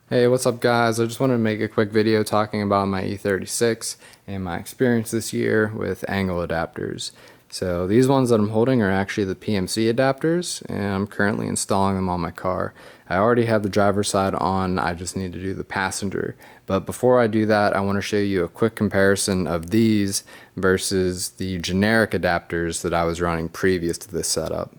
Hey, what's up guys? I just wanted to make a quick video talking about my E36 and my experience this year with angle adapters. So these ones that I'm holding are actually the PMC adapters, and I'm currently installing them on my car. I already have the driver's side on, I just need to do the passenger. But before I do that, I want to show you a quick comparison of these versus the generic adapters that I was running previous to this setup.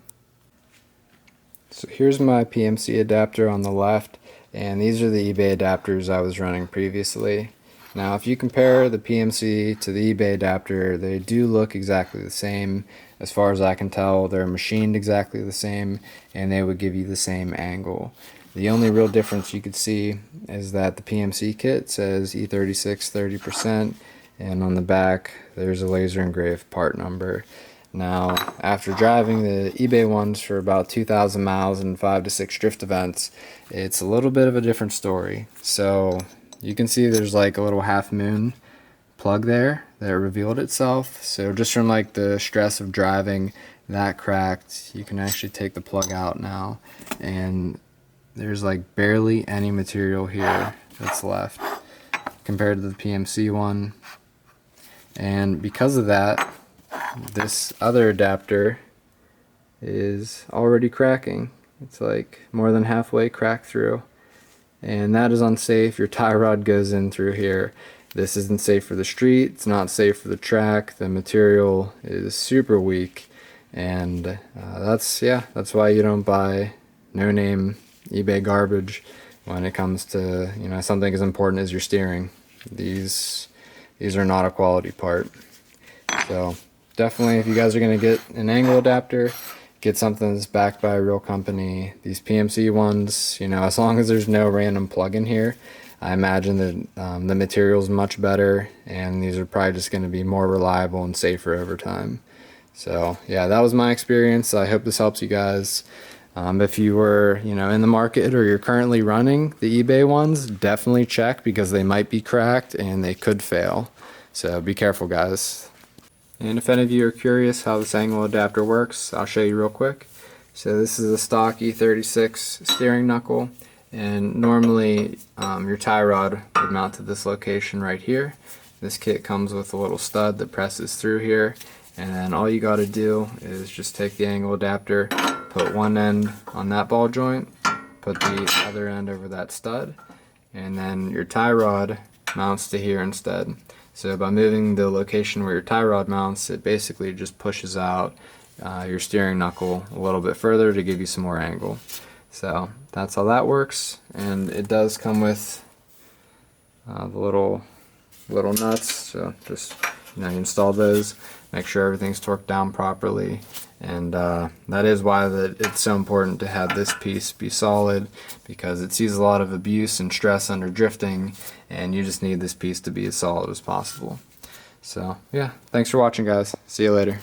So here's my PMC adapter on the left, and these are the eBay adapters I was running previously. Now if you compare the PMC to the eBay adapter, they do look exactly the same. As far as I can tell, they're machined exactly the same, and they would give you the same angle. The only real difference you could see is that the PMC kit says E36 30%, and on the back there's a laser engraved part number. Now, after driving the eBay ones for about 2,000 miles and 5 to 6 drift events, it's a little bit of a different story. So you can see there's like a little half moon plug there that revealed itself. So just from like the stress of driving that cracked, you can actually take the plug out now, and there's like barely any material here that's left compared to the PMC one. And because of that, this other adapter is already cracking. It's like more than halfway cracked through, and that is unsafe. Your tie rod goes in through here. This isn't safe for the street, it's not safe for the track. The material is super weak, and that's why you don't buy no-name eBay garbage when it comes to, you know, something as important as your steering. These are not a quality part. So definitely, if you guys are going to get an angle adapter, get something that's backed by a real company. These PMC ones, you know, as long as there's no random plug in here, I imagine that the material's much better, and these are probably just going to be more reliable and safer over time. So yeah, that was my experience. I hope this helps you guys. If you were, you know, in the market or you're currently running the eBay ones, definitely check, because they might be cracked and they could fail. So be careful, guys. And if any of you are curious how this angle adapter works, I'll show you real quick. So this is a stock E36 steering knuckle, and normally your tie rod would mount to this location right here. This kit comes with a little stud that presses through here, and then all you got to do is just take the angle adapter, put one end on that ball joint, put the other end over that stud, and then your tie rod mounts to here instead. So by moving the location where your tie rod mounts, it basically just pushes out your steering knuckle a little bit further to give you some more angle. So that's how that works, and it does come with the little nuts. So just, you know, you install those, make sure everything's torqued down properly, and that is why it's so important to have this piece be solid, because it sees a lot of abuse and stress under drifting, and you just need this piece to be as solid as possible. So yeah, thanks for watching guys, see you later.